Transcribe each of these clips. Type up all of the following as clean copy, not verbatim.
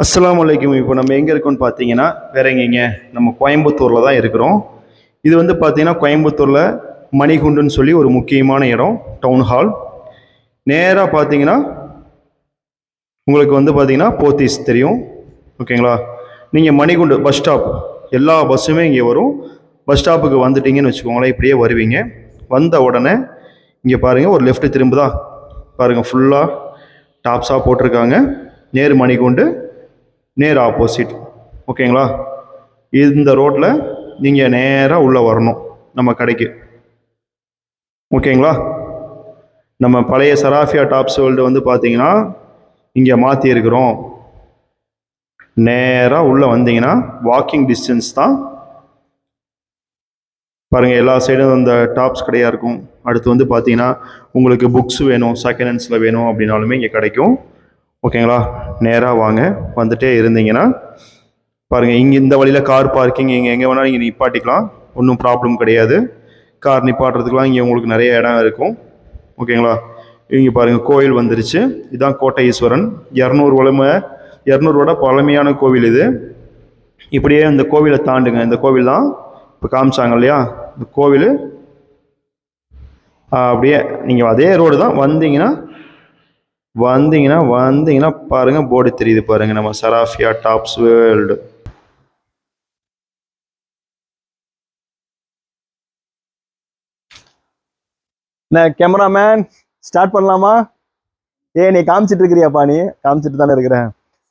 அஸ்ஸலாமு அலைக்கும். இப்போ நம்ம எங்கே இருக்கோம்னு பார்த்தீங்கன்னா வேற எங்கேங்க, நம்ம கோயம்புத்தூரில் தான் இருக்கிறோம். இது வந்து பார்த்தீங்கன்னா கோயம்புத்தூரில் மணிகுண்டுன்னு சொல்லி ஒரு முக்கியமான இடம், டவுன் ஹால். நேராக பார்த்தீங்கன்னா உங்களுக்கு வந்து பார்த்தீங்கன்னா போத்தீஸ் தெரியும், ஓகேங்களா? நீங்கள் மணிகுண்டு பஸ் ஸ்டாப், எல்லா பஸ்ஸுமே இங்கே வரும். பஸ் ஸ்டாப்புக்கு வந்துட்டீங்கன்னு வச்சுக்கோங்களேன், இப்படியே வருவீங்க. வந்த உடனே இங்கே பாருங்கள், ஒரு லெஃப்ட் திரும்புதா பாருங்கள், ஃபுல்லாக டாப்ஸாக போட்டிருக்காங்க. நேரு மணிகுண்டு, நேர் ஆப்போசிட், ஓகேங்களா? இந்த ரோட்டில் நீங்கள் நேராக உள்ளே வரணும் நம்ம கடைக்கு, ஓகேங்களா? நம்ம பழைய சராஃபியா டாப்ஸ் வேர்ல்டு வந்து பார்த்தீங்கன்னா இங்கே மாற்றிருக்கிறோம். நேராக உள்ளே வந்தீங்கன்னா வாக்கிங் டிஸ்டன்ஸ் தான். பாருங்கள், எல்லா சைடும் இந்த டாப்ஸ் கடையாக இருக்கும். அடுத்து வந்து பார்த்தீங்கன்னா உங்களுக்கு புக்ஸ் வேணும், செகண்ட் ஹேண்ட்ஸில் வேணும் அப்படின்னாலுமே இங்கே கிடைக்கும், ஓகேங்களா? நேராக வாங்க. வந்துட்டே இருந்தீங்கன்னா பாருங்கள், இங்கே இந்த வழியில் கார் பார்க்கிங் இங்கே எங்கே வேணாலும் நீங்கள் நிப்பாட்டிக்கலாம், ஒன்றும் ப்ராப்ளம் கிடையாது. கார் நிப்பாட்டுறதுக்கெலாம் இங்கே உங்களுக்கு நிறைய இடம் இருக்கும், ஓகேங்களா? இங்கே பாருங்கள், கோயில் வந்துருச்சு. இதுதான் கோட்டை ஈஸ்வரன், 200 பழமையான கோவில் இது. இப்படியே இந்த கோவிலை தாண்டுங்க, இந்த கோவில் தான் இப்போ காமிச்சாங்க இல்லையா, இந்த கோவில். அப்படியே நீங்கள் அதே ரோடு தான் வந்தீங்கன்னா பாருங்க, போர்டு தெரியுது பாருங்க, நம்ம சராஃபியா டாப்ஸ் வேர்ல்டு. கேமராமேன் ஸ்டார்ட் பண்ணலாமா? நீ காமிச்சிட்டு இருக்கிறியாப்பா? நீ காமிச்சிட்டு தானே இருக்கிறேன்.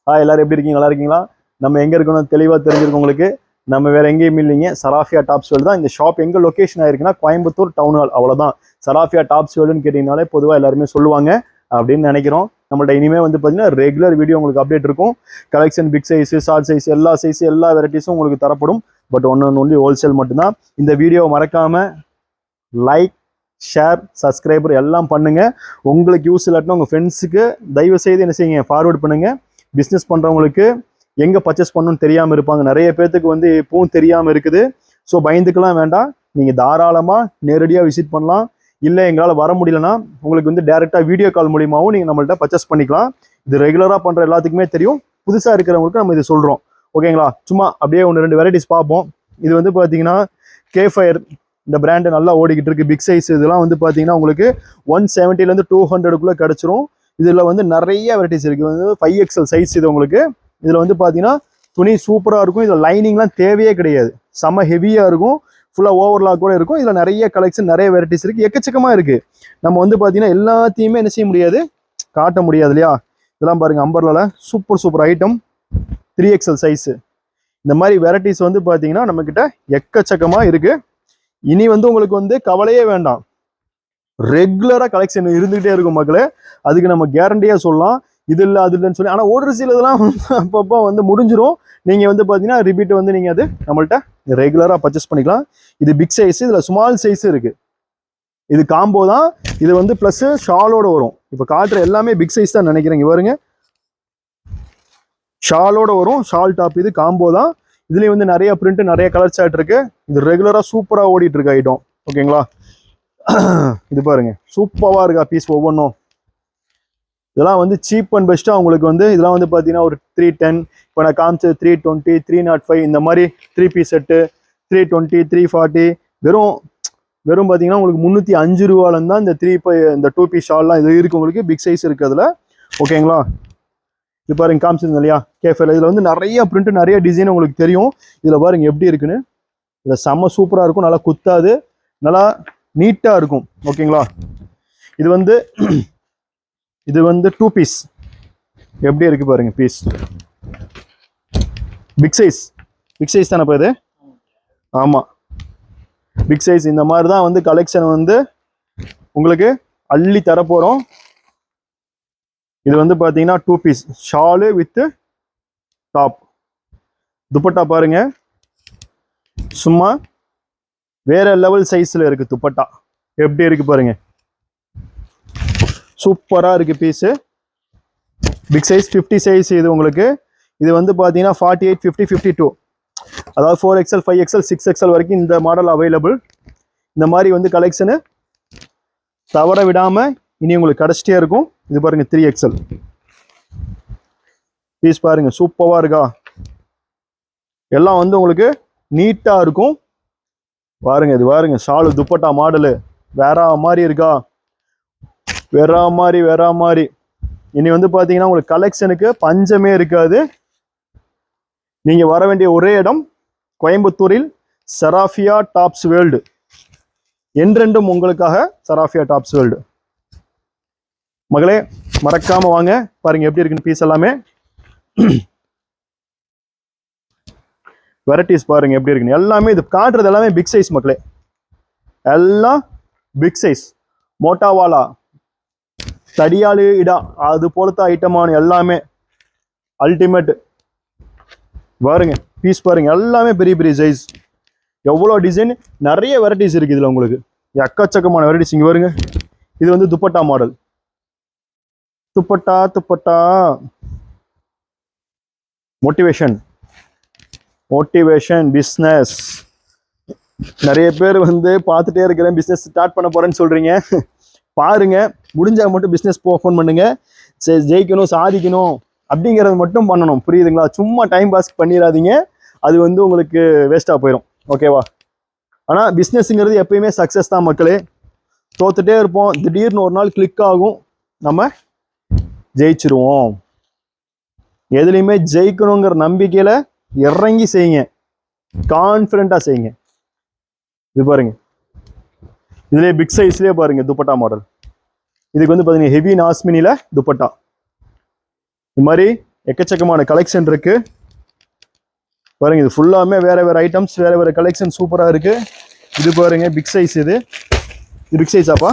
எல்லாரும் எப்படி இருக்கீங்க? நல்லா இருக்கீங்களா? நம்ம எங்க இருக்கணும் தெளிவா தெரிஞ்சிருக்கும் உங்களுக்கு. நம்ம வேற எங்கேயும் இல்லைங்க, சராஃபியா டாப்ஸ் வேர்ல்டு தான். இந்த ஷாப் எங்க லொகேஷன் ஆயிருக்குன்னா கோயம்புத்தூர் டவுன் ஹால், அவ்வளவுதான். சராஃபியா டாப்ஸ் வேர்ல்டுன்னு கேட்டீங்கனாலே பொதுவாக எல்லாருமே சொல்லுவாங்க அப்படின்னு நினைக்கிறோம். நம்மள்ட்ட இனிமே வந்து பார்த்தீங்கன்னா ரெகுலர் வீடியோ உங்களுக்கு அப்டேட் இருக்கும். Collection big size, short size, எல்லா சைஸ், எல்லா வெரைட்டிஸும் உங்களுக்கு தரப்படும். பட் ஒன்லி ஹோல்சேல் மட்டும்தான். இந்த வீடியோ மறக்காம லைக், ஷேர், சப்ஸ்கிரைபர் எல்லாம் பண்ணுங்க. உங்களுக்கு யூஸ் இல்லாட்டினா உங்கள் ஃப்ரெண்ட்ஸுக்கு தயவு செய்து என்ன செய்யுங்க, ஃபார்வர்ட் பண்ணுங்க. பிஸ்னஸ் பண்ணுறவங்களுக்கு எங்கே பர்ச்சேஸ் பண்ணணும்னு தெரியாமல் இருப்பாங்க. நிறைய பேர்த்துக்கு வந்து இப்பவும் தெரியாமல் இருக்குது. ஸோ பயந்துக்கலாம் வேண்டாம், நீங்கள் தாராளமாக நேரடியாக விசிட் பண்ணலாம். இல்லை எங்களால் வர முடியலன்னா உங்களுக்கு வந்து டேரெக்டாக வீடியோ கால் மூலியமாகவும் நீங்கள் நம்மள்ட்ட பர்ச்சேஸ் பண்ணிக்கலாம். இது ரெகுலராக பண்ணுற எல்லாத்துக்குமே தெரியும், புதுசாக இருக்கிறவங்களுக்கு நம்ம இது சொல்கிறோம், ஓகேங்களா? சும்மா அப்படியே 1-2 வெரைட்டிஸ் பார்ப்போம். இது வந்து பார்த்தீங்கன்னா கேஃபயர், இந்த பிராண்டு நல்லா ஓடிக்கிட்டு இருக்கு. பிக் சைஸ் இதெல்லாம் வந்து பார்த்தீங்கன்னா உங்களுக்கு 170 200 கிடச்சிரும். இதில் வந்து நிறைய வெரைட்டிஸ் இருக்குது. வந்து 5XL சைஸ் இது உங்களுக்கு. இதில் வந்து பார்த்தீங்கன்னா துணி சூப்பராக இருக்கும். இதில் லைனிங்லாம் தேவையே கிடையாது, செம்ம ஹெவியாக இருக்கும், ஃபுல்லாக ஓவர்லாக் கூட இருக்கும். இதில் நிறைய கலெக்ஷன், நிறைய வெரைட்டிஸ் இருக்குது, எக்கச்சக்கமாக இருக்குது. நம்ம வந்து பார்த்தீங்கன்னா எல்லாத்தையுமே என்ன செய்ய முடியாது, காட்ட முடியாது இல்லையா? இதெல்லாம் பாருங்கள், அம்பர்லால சூப்பர் ஐட்டம், 3XL சைஸு. இந்த மாதிரி வெரைட்டிஸ் வந்து பார்த்தீங்கன்னா நம்மக்கிட்ட எக்கச்சக்கமாக இருக்குது. இனி வந்து உங்களுக்கு வந்து கவலையே வேண்டாம், ரெகுலராக கலெக்ஷன் இருந்துகிட்டே இருக்கும் மக்களே. அதுக்கு நம்ம கேரண்டியாக சொல்லலாம். இது இல்லை அது இல்லைன்னு சொல்லி. ஆனால் ஒரு சில இதெல்லாம் அப்பப்போ வந்து முடிஞ்சிடும். நீங்கள் வந்து பார்த்தீங்கன்னா ரிப்பீட் வந்து நீங்கள் அது நம்மள்ட்ட ரெகுலராக பர்ச்சேஸ் பண்ணிக்கலாம். இது பிக் சைஸ், இதில் ஸ்மால் சைஸு இருக்குது. இது காம்போ தான். இது வந்து ப்ளஸ் ஷாலோட வரும். இப்போ காட்டுற எல்லாமே பிக் சைஸ் தான் நினைக்கிறேங்க. பாருங்க, ஷாலோட வரும், ஷால் டாப். இது காம்போ தான். இதுலேயும் வந்து நிறைய பிரிண்ட், நிறைய கலர் சார்ட் இருக்கு. இது ரெகுலராக சூப்பராக ஓடிட்டு இருக்க ஐட்டம், ஓகேங்களா? இது பாருங்க, சூப்பராக இருக்கா பீஸ் ஒவ்வொன்றும். இதெல்லாம் வந்து சீப் அண்ட் பெஸ்ட்டாக உங்களுக்கு வந்து இதெல்லாம் வந்து பார்த்தீங்கன்னா ஒரு 310, இப்போ நான் காமிச்சது 320, 305, இந்த மாதிரி 3 பீஸ் செட்டு 320, 340, வெறும் பார்த்தீங்கன்னா உங்களுக்கு 305 ரூபாயிலேருந்து தான் இந்த 2 பீஸ் ஷால்லாம் இது இருக்குது உங்களுக்கு. பிக் சைஸ் இருக்குது அதில், ஓகேங்களா? இது பாருங்க, காமிச்சிருந்தேன் இல்லையா கேஃபேல. இதில் வந்து நிறைய பிரிண்ட், நிறைய டிசைன் உங்களுக்கு தெரியும். இதில் பாருங்க எப்படி இருக்குன்னு. இதில் செம்ம சூப்பராக இருக்கும், நல்லா குத்தாது, நல்லா நீட்டாக இருக்கும், ஓகேங்களா? இது வந்து 2 பீஸ் எப்படி இருக்கு பாருங்க பீஸ். பிக் சைஸ் தானே இப்போ இது? ஆமாம், பிக் சைஸ். இந்த மாதிரி தான் வந்து கலெக்ஷன் வந்து உங்களுக்கு அள்ளி தரப்போகிறோம். இது வந்து பார்த்தீங்கன்னா 2 piece shawl with top. Dupatta பாருங்க, சும்மா வேற லெவல் சைஸில் இருக்கு துப்பட்டா. எப்படி இருக்கு பாருங்க, சூப்பராக இருக்கு பீஸு. பிக் சைஸ் 50 சைஸ் இது உங்களுக்கு. இது வந்து பார்த்தீங்கன்னா 48, 50, 52, அதாவது 4XL, 5XL, 6XL வரைக்கும் இந்த மாடல் அவைலபிள். இந்த மாதிரி வந்து கலெக்ஷனு தவற விடாமல் இனி உங்களுக்கு கிடச்சிட்டே இருக்கும். இது பாருங்க 3XL. பீஸ் பாருங்க சூப்பராக இருக்கா, எல்லாம் வந்து உங்களுக்கு நீட்டாக இருக்கும். பாருங்க இது பாருங்க ஷாலு துப்பட்டா மாடலு வேற மாதிரி இருக்கா, வேற மாதிரி. இனி வந்து பார்த்தீங்கன்னா உங்களுக்கு கலெக்ஷனுக்கு பஞ்சமே இருக்காது. நீங்கள் வர வேண்டிய ஒரே இடம் கோயம்புத்தூரில் சராஃபியா டாப்ஸ் வேர்ல்டு, என்றென்றும் உங்களுக்காக சராஃபியா டாப்ஸ் வேர்ல்டு. மகளே மறக்காம வாங்க, பாருங்க எப்படி இருக்குன்னு பீஸ் எல்லாமே. வெரைட்டிஸ் பாருங்க எப்படி இருக்குன்னு. எல்லாமே இது காட்டுறது எல்லாமே பிக் சைஸ் மக்களே, எல்லாம் பிக் சைஸ். மோட்டாவாலா, தடியாளு இடா, அது போலத்த ஐட்டமான எல்லாமே அல்டிமேட். பாருங்க பீஸ் பாருங்க, எல்லாமே பெரிய பெரிய சைஸ். எவ்வளோ டிசைன், நிறைய வெரைட்டிஸ் இருக்குது இதில் உங்களுக்கு, எக்கச்சக்கமான வெரைட்டிஸ். இங்கே பாருங்க, இது வந்து dupatta model. Dupatta motivation business. நிறைய பேர் வந்து பார்த்துட்டே இருக்கிறேன், பிஸ்னஸ் ஸ்டார்ட் பண்ண போறேன்னு சொல்றீங்க. பாருங்க, முடிஞ்சா மட்டும் பிஸ்னஸ் ஓப்பன் பண்ணுங்க. ஜெயிக்கணும் சாதிக்கணும் அப்படிங்கிறது மட்டும் பண்ணணும், புரியுதுங்களா? சும்மா டைம் பாஸ் பண்ணிடாதீங்க, அது வந்து உங்களுக்கு வேஸ்ட்டாக போயிடும். ஓகேவா? ஆனால் பிஸ்னஸ்ங்கிறது எப்பயுமே சக்ஸஸ் தான் மக்களே. தோத்துட்டே இருப்போம், திடீர்னு ஒரு நாள் கிளிக் ஆகும், நம்ம ஜெயிச்சிருவோம். எதுலையுமே ஜெயிக்கணுங்கிற நம்பிக்கையில இறங்கி செய்யுங்க, கான்ஃபிடென்ட்டா செய்யுங்க. இது பாருங்க, இதுலேயே பிக் சைஸ்லேயே பாருங்க துப்பட்டா மாடல். இதுக்கு வந்து பார்த்தீங்கன்னா ஹெவி நாஸ்மினில துப்பட்டா. இது மாதிரி எக்கச்சக்கமான கலெக்ஷன் இருக்கு பாருங்க. இது ஃபுல்லாமே வேற வேற ஐட்டம்ஸ், வேற வேற கலெக்ஷன் சூப்பரா இருக்கு. இது பாருங்க பிக் சைஸ், இது பிக் சைஸாப்பா.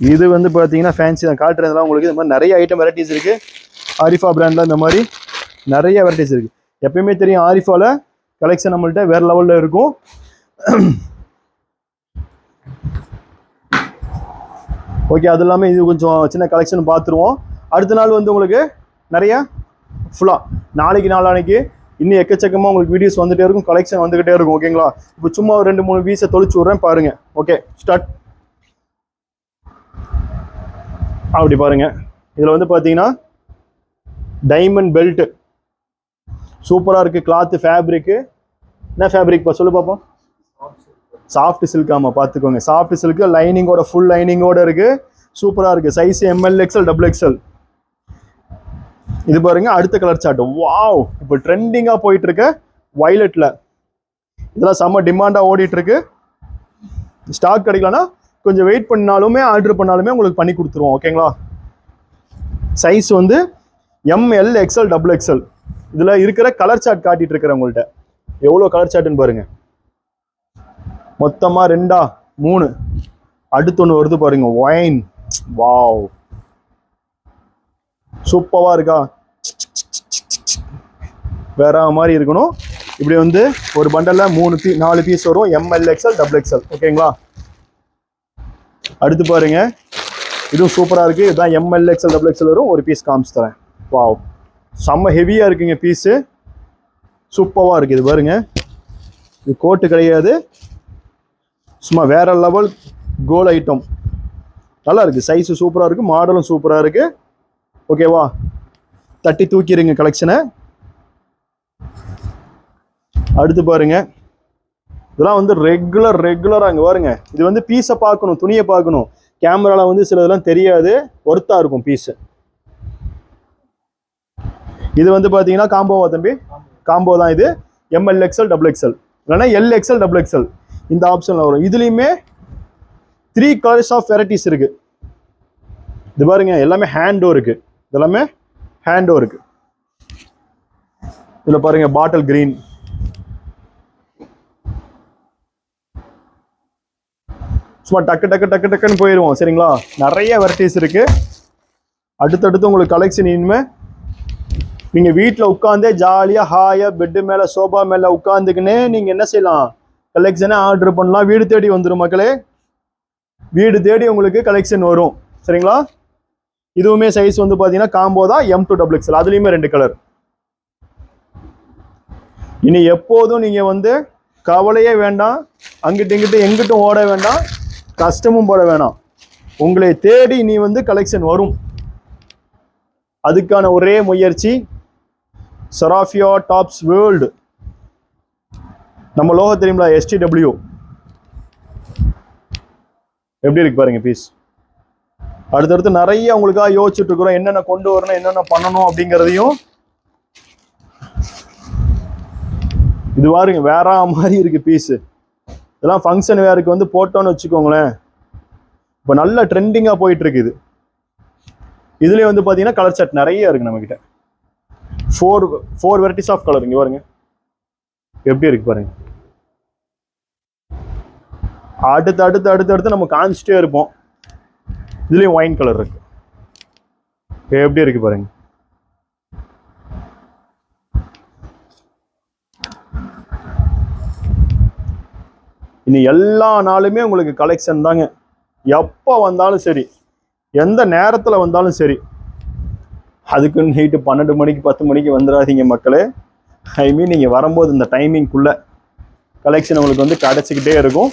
இது வந்து பார்த்தீங்கன்னா ஃபேன்சி தான் காட்டுறதுலாம் உங்களுக்கு. இது மாதிரி நிறைய ஐட்டம் வெரைட்டிஸ் இருக்கு. ஆரிஃபா பிராண்ட்ல இந்த மாதிரி நிறைய வெரைட்டிஸ் இருக்கு. எப்பயுமே தெரியும் ஆரிஃபால கலெக்ஷன் நம்மள்ட்ட வேற லெவல்ல இருக்கும். ஓகே, அது இல்லாமல் இது கொஞ்சம் சின்ன கலெக்ஷன் பார்த்துருவோம். அடுத்த நாள் வந்து உங்களுக்கு நிறைய ஃபுல்லாக நாளைக்கு நாளானைக்கு இன்னும் எக்கச்சக்கமாக உங்களுக்கு வீடியோஸ் வந்துகிட்டே இருக்கும், கலெக்ஷன் வந்துக்கிட்டே இருக்கும். ஓகேங்களா? இப்போ சும்மா ஒரு 2-3 பீஸை தொலைச்சு விட்றேன் பாருங்க. Okay start. அப்படி பாருங்க, இதில் வந்து பார்த்தீங்கன்னா டைமண்ட் பெல்ட் சூப்பராக இருக்குது. கிளாத்து ஃபேப்ரிக்கு என்ன ஃபேப்ரிக் சொல்லு பார்ப்போம். Soft silk. ஆமாம் பார்த்துக்கோங்க, சாஃப்ட் சில்க் லைனிங்கோட, ஃபுல் லைனிங்கோட இருக்கு. சூப்பராக இருக்கு. Size ML XL XXL. இது பாருங்க அடுத்த கலர் சார்ட். வாவ், இப்போ ட்ரெண்டிங்காக போயிட்டு இருக்கு வயலட்ல. இதெல்லாம் செம்ம டிமாண்டாக ஓடிட்டு இருக்கு. ஸ்டாக் கிடைக்கலன்னா கொஞ்சம் வெயிட் பண்ணாலுமே ஆர்டர் பண்ணாலுமே உங்களுக்கு பண்ணி கொடுத்துருவோம். ஓகேங்களா? சைஸ் வந்து ML XL XXL. இதில் இருக்கிற கலர் சார்ட் காட்டிட்டு இருக்கிறேன் உங்கள்கிட்ட. எவ்வளோ கலர் சார்ட்டுன்னு பாருங்க. மொத்தமாக 2 3 அடுத்து ஒன்று வருது பாருங்க, ஒயின். வாவ், சூப்பராக இருக்கா, வேற மாதிரி இருக்கணும். இப்படி வந்து ஒரு பண்டலில் 4 பீஸ் வரும். ML XL XXL. ஓகேங்களா? அடுத்து பாருங்க, இதுவும் சூப்பராக இருக்குது. இதுதான் ML XL XXL வரும். ஒரு பீஸ் காமிச்சு தரேன். வாவ், செம்ம ஹெவியாக இருக்குங்க பீஸு, சூப்பராக இருக்குது. இது பாருங்க, இது கோட்டு கிடையாது, சும்மா வேற லெவல் கோல் ஐட்டம். நல்லா இருக்குது, சைஸு சூப்பராக இருக்குது, மாடலும் சூப்பராக இருக்குது. ஓகேவா? தட்டி தூக்கிடுங்க கலெக்ஷனை. அடுத்து பாருங்க, இதெல்லாம் வந்து ரெகுலராக இங்கே பாருங்க. இது வந்து பீஸை பார்க்கணும், துணியை பார்க்கணும். கேமராவில் வந்து சில இதெல்லாம் தெரியாது, ஒர்த்தாக இருக்கும் பீஸு. இது வந்து பார்த்தீங்கன்னா காம்போவா தம்பி? காம்போ தான் இது. ML XL XXL இல்லைன்னா LXL XXL இந்த ஆப்ஷனில் வரும். இதுலேயுமே 3 கலர்ஸ் ஆஃப் வெரைட்டிஸ் இருக்கு. இது பாருங்க, எல்லாமே ஹேண்டோ இருக்கு. இதெல்லாமே ஹேண்டோ இருக்கு. இதில் பாருங்க பாட்டில் கிரீன், சும்மா டக்குன்னு போயிடுவோம். சரிங்களா? நிறைய வெரைட்டிஸ் இருக்கு. அடுத்தடுத்து உங்களுக்கு கலெக்ஷன் இனிமே நீங்க வீட்டில் உட்காந்தே ஜாலியாக ஹாயா பெட்டு மேலே சோபா மேலே உட்காந்துக்குன்னே நீங்க என்ன செய்யலாம், கலெக்ஷனை ஆர்டர் பண்ணலாம். வீடு தேடி வந்துடும் மக்களே, வீடு தேடி உங்களுக்கு கலெக்ஷன் வரும். சரிங்களா? இதுவுமே சைஸ் வந்து பார்த்தீங்கன்னா காம்போ தான், M2 XXL. அதுலேயுமே 2 கலர். இனி எப்போதும் நீங்க வந்து கவலையே வேண்டாம், அங்கிட்டு இங்கிட்டு எங்கிட்டும் ஓட வேண்டாம், கஷ்டமும் போட வேணாம். உங்களை தேடி நீ வந்து கலெக்ஷன் வரும். அதுக்கான ஒரே முயற்சி செராஃபியா டாப்ஸ் வேர்ல்டு. நம்ம லோகோ தெரியுங்களா, STW. எப்படி இருக்கு பாருங்க பீஸ். அடுத்தடுத்து நிறைய உங்களுக்காக யோசிச்சுட்டு இருக்கிறோம், என்னென்ன கொண்டு வரணும், என்னென்ன பண்ணணும் அப்படிங்கிறதையும். இது பாருங்க வேற மாதிரி இருக்கு பீஸ். இதெல்லாம் ஃபங்க்ஷன் வேருக்கு வந்து போட்டோன்னு வச்சுக்கோங்களேன், இப்போ நல்ல ட்ரெண்டிங்காக போயிட்டு இருக்குது. இதுலேயே வந்து பார்த்தீங்கன்னா கலர் செட் நிறைய இருக்கு நம்ம கிட்ட. Four varieties of colour. இங்கே பாருங்க எப்படி இருக்கு பாருங்க. அடுத்து அடுத்து அடுத்து அடுத்து நம்ம காமிச்சிட்டே இருப்போம். இதுலேயும் ஒயின் கலர் இருக்கு. எப்படி இருக்கு பாருங்க. இனி எல்லா நாளுமே உங்களுக்கு கலெக்ஷன் தாங்க. எப்போ வந்தாலும் சரி, எந்த நேரத்தில் வந்தாலும் சரி. அதுக்குன்னு நைட்டு 12 மணிக்கு 10 மணிக்கு வந்துடாதீங்க மக்களே. ஐ மீன் நீங்கள் வரும்போது இந்த டைமிங்குள்ளே கலெக்ஷன் உங்களுக்கு வந்து கிடச்சிக்கிட்டே இருக்கும்.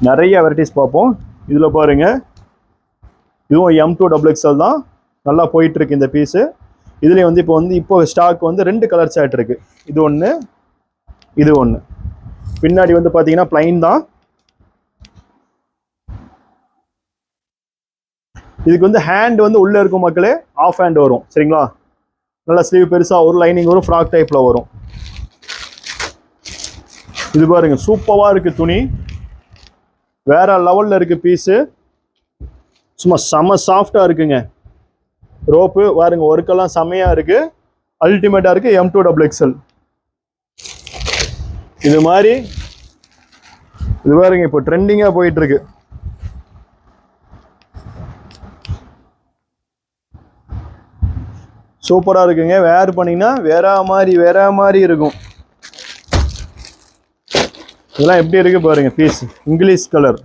நிறைய வெரைட்டிஸ் பார்ப்போம். இதில் பாருங்கள், இதுவும் M2XXL தான், நல்லா போயிட்டுருக்கு இந்த பீஸு. இதுலேயும் வந்து இப்போ ஸ்டாக் வந்து 2 கலர் சேட் இருக்குது. இது ஒன்று, இது ஒன்று. பின்னாடி வந்து பார்த்தீங்கன்னா பிளைன் தான். இதுக்கு வந்து ஹேண்ட் வந்து உள்ளே இருக்கும் மக்களே, ஆஃப் ஹேண்ட் வரும் சரிங்களா. நல்லா ஸ்லீவ் பெருசாக ஒரு லைனிங் வரும், ஃப்ராக் டைப்பில் வரும். இது பாருங்க சூப்பராக இருக்குது துணி, வேற லெவலில் இருக்குது பீஸு. சும்மா செம சாஃப்டாக இருக்குங்க. ரோப்பு பாருங்க, ஒர்க்கெல்லாம் செம்மையாக இருக்குது, அல்டிமேட்டாக இருக்குது. M2XXL. இது மாதிரி இது பாருங்க இப்போ ட்ரெண்டிங்காக போயிட்டு இருக்கு. சூப்பராக இருக்குங்க. வேர் பண்ணிங்கன்னா வேற மாதிரி இருக்கும். இதெல்லாம் எப்படி இருக்கு பாருங்க பீஸ். இங்கிலீஷ் கலர்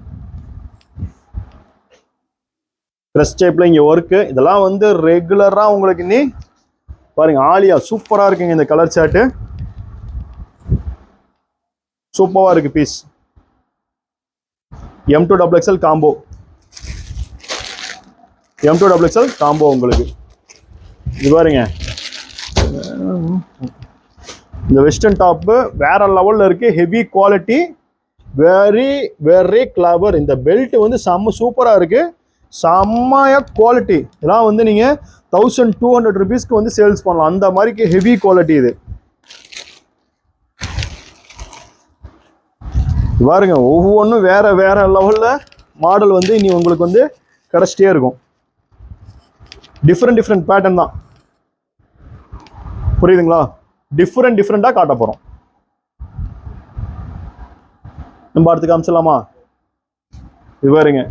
ட்ரெஸ் டைப்ல இங்கே ஒர்க்கு. இதெல்லாம் வந்து ரெகுலராக உங்களுக்கு நீ பாருங்க. ஆலியா சூப்பராக இருக்குங்க இந்த கலர் சார்ட்டு. சூப்பராக இருக்கு piece. M2XXL combo. M2XXL combo உங்களுக்கு. இது பாருங்க, இந்த வெஸ்டர்ன் டாப்பு வேற லெவலில் இருக்கு. Heavy quality, very clever. இந்த பெல்ட் வந்து செம்ம சூப்பராக இருக்கு, செம்மையா குவாலிட்டி. இதெல்லாம் வந்து நீங்க 1200 rupeesக்கு வந்து சேல்ஸ் பண்ணலாம். அந்த மாதிரி ஹெவி குவாலிட்டி இது. பாருங்க ஒவ்வொன்றும் வேற லெவலில் மாடல் வந்து இனி உங்களுக்கு வந்து கிடைச்சிட்டே இருக்கும். டிஃப்ரெண்ட் பேட்டர்ன் தான், புரியுதுங்களா. டிஃப்ரெண்டாக காட்ட போகிறோம். நம்ம அடுத்து காமிச்சிடலாமா. இது பாருங்க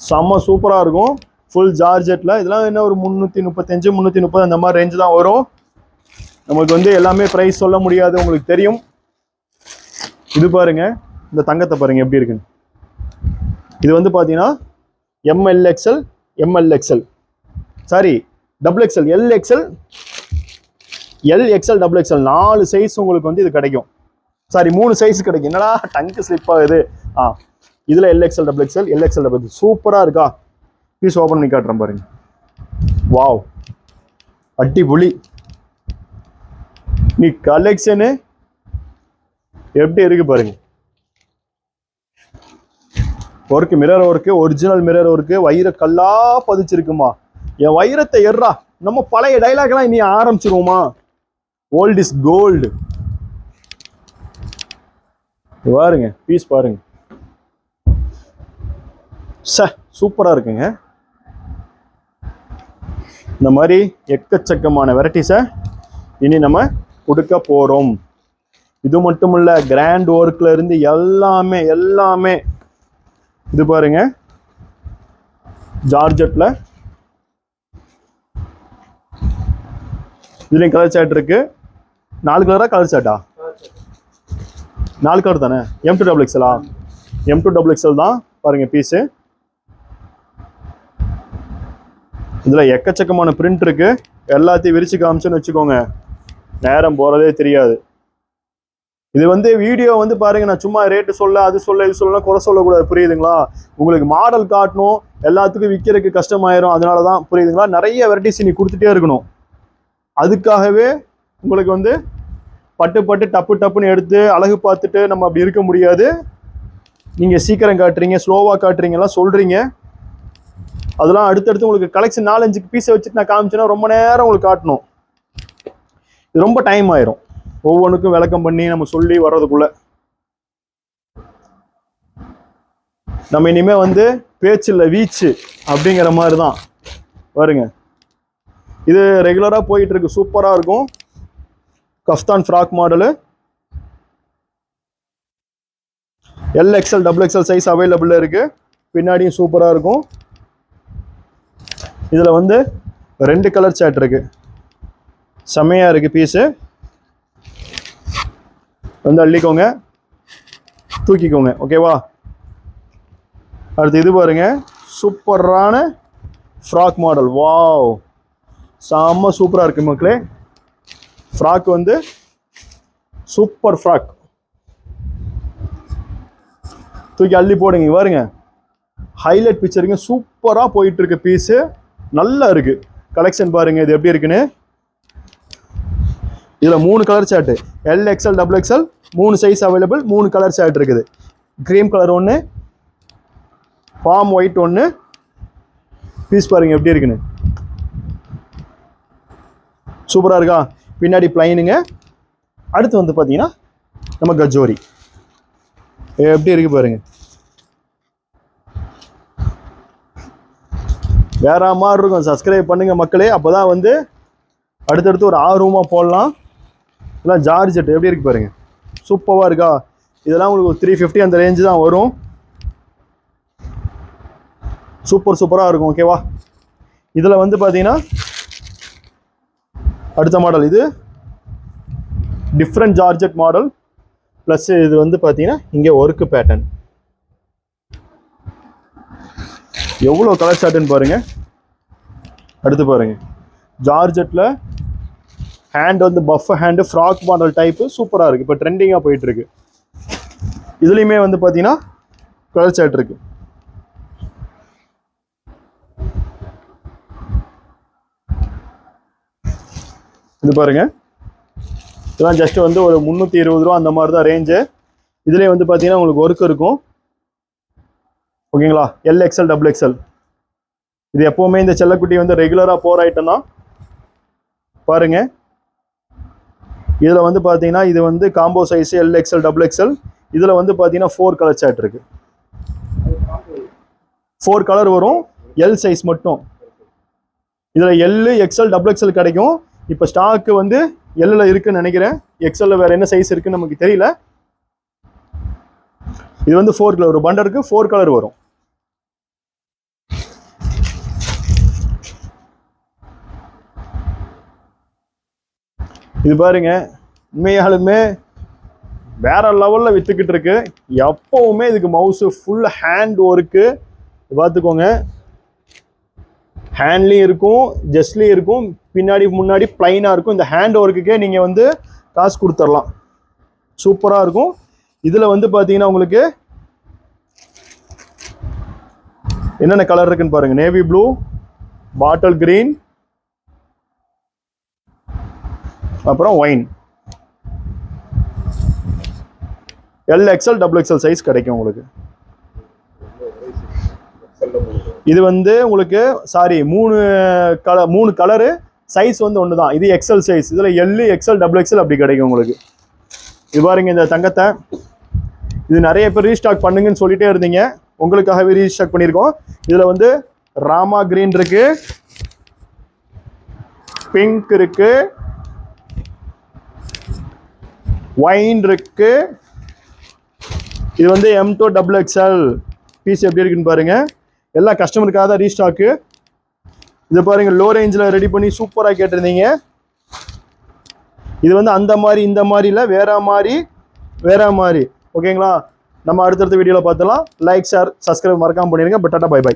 செம்ம சூப்பராக இருக்கும். ஃபுல் ஜார்ஜெட்டில். இதெல்லாம் என்ன ஒரு 335 330 அந்த மாதிரி ரேஞ்சு தான் வரும். நமக்கு வந்து எல்லாமே ப்ரைஸ் சொல்ல முடியாது, உங்களுக்கு தெரியும். இது பாருங்க, இந்த தங்கத்தை பாருங்க எப்படி இருக்குன்னு. இது வந்து பார்த்தீங்கன்னா MLXL sorry XXL, LXL, XXL 4 size உங்களுக்கு வந்து இது கிடைக்கும். சாரி 3 சைஸ் கிடைக்கும். என்னடா டங்கு ஸ்லிப் ஆகுது. இதில் LXL, XXL சூப்பராக இருக்கா. பீஸ் ஓப்பன் பண்ணி காட்டுறேன் பாருங்க. வாவ், அடிபொலி. நீ கலெக்ஷனு எப்படி இருக்கு பாருங்க. Work, mirror work, original mirror work, வைர கல்லா பதிச்சிருக்குமா. என் வைரத்தை எர்றா. நம்ம பழைய டைலாக்லாம் இனி ஆரம்பிச்சிருவோமா. Old is gold. பாருங்க பீஸ் பாருங்க, சூப்பரா இருக்குங்க. இந்த மாதிரி எக்கச்சக்கமான வெரைட்டிஸை இனி நம்ம கொடுக்க போறோம். இது மட்டும் இல்ல, கிராண்ட் ஒர்க்ல இருந்து எல்லாமே இது பாருங்க ஜார்ஜெட்ல. இதுலயும் கலர் சாட் இருக்கு. 4 கலரா கலர் சாட்டா? 4 கலர் தானே. M2XXL M2XXL தான் பாருங்க பீஸு. இதுல எக்கச்சக்கமான பிரிண்ட் இருக்கு. எல்லாத்தையும் விரிச்சு காமிச்சுன்னு வச்சுக்கோங்க, நேரம் போறதே தெரியாது. இது வந்து வீடியோ வந்து பாருங்க, நான் சும்மா ரேட்டு சொல்ல, அது சொல்ல, இது சொல்ல, குறை சொல்லக்கூடாது, புரியுதுங்களா. உங்களுக்கு மாடல் காட்டணும், எல்லாத்துக்கும் விற்கிறதுக்கு கஷ்டமாயிரும். அதனால தான், புரியுதுங்களா. நிறைய வெரைட்டிஸ் நீ கொடுத்துட்டே இருக்கணும். அதுக்காகவே உங்களுக்கு வந்து பட்டு பட்டு டப்பு டப்புன்னு எடுத்து அழகு பார்த்துட்டு நம்ம அப்படி இருக்க முடியாது. நீங்கள் சீக்கிரம் காட்டுறீங்க, ஸ்லோவாக காட்டுறீங்கலாம் சொல்கிறீங்க. அதெல்லாம் அடுத்தடுத்து உங்களுக்கு கலெக்ஷன் 4-5 பீஸை வச்சுட்டு நான் காமிச்சேன்னா ரொம்ப நேரம் உங்களுக்கு காட்டணும். இது ரொம்ப டைம் ஆயிரும் ஒவ்வொன்றுக்கும் விளக்கம் பண்ணி நம்ம சொல்லி வர்றதுக்குள்ள. நம்ம இனிமேல் வந்து பேச்சில் வீச்சு அப்படிங்கிற மாதிரி தான் வருங்க. இது ரெகுலராக போயிட்டு இருக்கு, சூப்பராக இருக்கும். Kaftan frock model, XL XXL size அவைலபிளாக இருக்குது. பின்னாடியும் சூப்பராக இருக்கும். இதில் வந்து 2 கலர் சார்ட் இருக்குது. செம்மையாக இருக்குது பீஸு. வந்து அள்ளிக்கோங்க, தூக்கிக்கோங்க. ஓகேவா? அடுத்து இது பாருங்க, சூப்பரான ஃப்ராக் மாடல். வாவ், செம்ம சூப்பராக இருக்குது மக்களே. ஃப்ராக் வந்து சூப்பர் ஃப்ராக். தூக்கி அள்ளி போடுங்க. பாருங்க, ஹைலைட் பிக்சருங்க, சூப்பராக போயிட்டு இருக்கு பீஸு. நல்லா இருக்கு கலெக்ஷன். பாருங்க இது எப்படி இருக்குன்னு. இதில் 3 colour chart, XL XXL 3 size available. 3 colour chart இருக்குது. க்ரீம் கலர் ஒன்று, பாம் ஒயிட் ஒன்று. பீஸ் பாருங்க எப்படி இருக்குன்னு, சூப்பராக இருக்கா? பின்னாடி பிளைனுங்க. அடுத்து வந்து பார்த்தீங்கன்னா நம்ம கஜோரி எப்படி இருக்கு பாருங்க. வேற மாதிரி இருக்கும். சப்ஸ்கிரைப் பண்ணுங்க மக்களே, அப்போதான் வந்து அடுத்தடுத்து ஒரு ஆர்வமாக போடலாம். இதெல்லாம் ஜார்ஜெட் எப்படி இருக்கு பாருங்க, சூப்பராக இருக்கா? இதெல்லாம் உங்களுக்கு ஒரு 350 அந்த ரேஞ்சு தான் வரும். சூப்பராக இருக்கும். ஓகேவா? இதில் வந்து பார்த்தீங்கன்னா அடுத்த மாடல் இது டிஃப்ரெண்ட் ஜார்ஜெட் மாடல். ப்ளஸ் இது வந்து பார்த்தீங்கன்னா இங்கே ஒர்க்கு பேட்டர்ன். எவ்வளோ கலர் சார்ட்டுன்னு பாருங்க. அடுத்து பாருங்க, ஜார்ஜெட்டில் ஹேண்ட் வந்து puff hand, frock model type. சூப்பராக இருக்குது, இப்போ ட்ரெண்டிங்காக போயிட்டு இருக்கு. இதுலேயுமே வந்து பார்த்தீங்கன்னா கலர் சார்ட் இருக்கு. இது பாருங்க, இதெல்லாம் ஜஸ்ட் வந்து ஒரு 320 ரூபா அந்த மாதிரி தான் ரேஞ்சு. இதுலேயே வந்து பார்த்தீங்கன்னா உங்களுக்கு ஒர்க் இருக்கும். ஓகேங்களா? XL XXL. இது எப்போவுமே இந்த செல்லக்குட்டி வந்து ரெகுலராக போகிற ஐட்டம் தான். பாருங்க, இதில் வந்து பார்த்தீங்கன்னா இது வந்து காம்போ சைஸ் XL XXL. இதில் வந்து பார்த்தீங்கன்னா 4 கலர் சார்ட் இருக்கு. 4 கலர் வரும், எல் சைஸ் மட்டும். இதில் XL XXL கிடைக்கும். இப்போ ஸ்டாக்கு வந்து எல்லில் இருக்குன்னு நினைக்கிறேன். XL வேறு என்ன சைஸ் இருக்குன்னு நமக்கு தெரியல. இது வந்து 4 கலர், ஒரு பண்டருக்கு 4 கலர் வரும். இது பாருங்க, உண்மையாலுமே வேற லெவலில் வித்துக்கிட்டு இருக்கு. எப்பவுமே இதுக்கு மவுஸு ஃபுல் ஹேண்ட் ஒர்க்கு. பார்த்துக்கோங்க, ஹேண்ட்லேயும் இருக்கும், ஜஸ்ட்லேயும் இருக்கும், பின்னாடி முன்னாடி பிளைனாக இருக்கும். இந்த ஹேண்ட் ஒர்க்குக்கே நீங்கள் வந்து காசு கொடுத்துடலாம். சூப்பராக இருக்கும். இதில் வந்து பார்த்தீங்கன்னா உங்களுக்கு என்னென்ன கலர் இருக்குன்னு பாருங்கள். நேவி ப்ளூ, பாட்டில் கிரீன், அப்புறம் ஒயின். XL XXL சைஸ் கிடைக்கும் உங்களுக்கு. இது வந்து உங்களுக்கு மூணு கலரு, சைஸ் வந்து ஒன்று தான். இது XL சைஸ். இதில் XL XXL அப்படி கிடைக்கும் உங்களுக்கு. இது பாருங்க, இந்த தங்கத்தை இது நிறைய பேர் ரீஸ்டாக் பண்ணுங்கன்னு சொல்லிட்டே இருந்தீங்க. உங்களுக்காகவே ரீஸ்டாக் பண்ணியிருக்கோம். இதில் வந்து ராமா கிரீன் இருக்கு, பிங்க் இருக்கு, ஒயின் இருக்கு. இது வந்து M2 XXL. பீஸ் எப்படி இருக்குன்னு பாருங்க. எல்லா கஸ்டமருக்காக தான் ரீஸ்டாக்கு. இது பாருங்க, லோ ரேஞ்சில் ரெடி பண்ணி சூப்பராக கேட்டிருந்தீங்க. இது வந்து அந்த மாதிரி இந்த மாதிரி இல்லை, வேற மாதிரி. ஓகேங்களா? நம்ம அடுத்தடுத்த வீடியோவில் பார்த்துலாம். லைக், ஷேர், சப்ஸ்கிரைப் மறக்காமல் பண்ணிடுங்க. But tata, bye by.